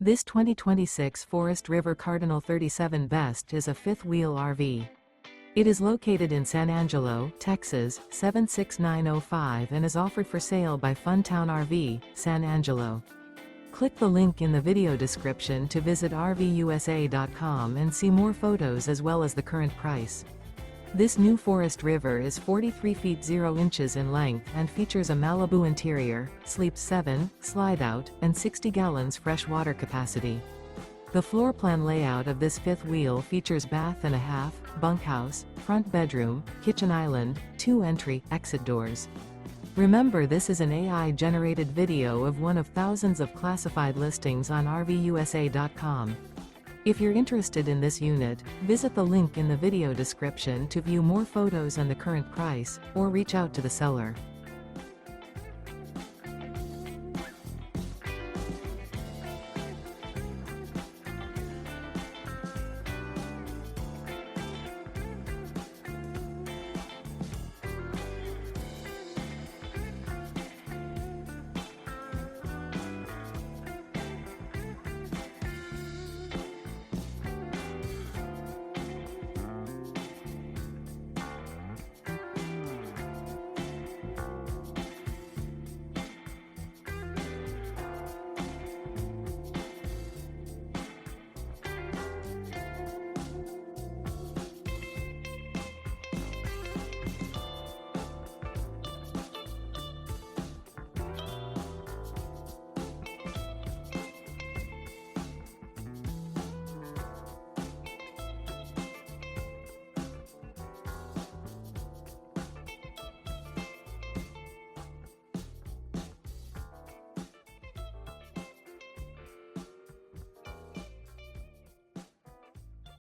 This 2026 Forest River Cardinal 37 Best is a fifth-wheel RV. It is located in San Angelo, Texas, 76905 and is offered for sale by Funtown RV, San Angelo. Click the link in the video description to visit RVUSA.com and see more photos as well as the current price. This new Forest River is 43 feet 0 inches in length and features a MALIBU interior, sleeps 7, slide-out, and 60 gallons fresh water capacity. The floor plan layout of this fifth wheel features bath and a half, bunkhouse, front bedroom, kitchen island, 2 entry/exit doors. Remember, this is an AI-generated video of one of thousands of classified listings on RVUSA.com. If you're interested in this unit, visit the link in the video description to view more photos and the current price, or reach out to the seller.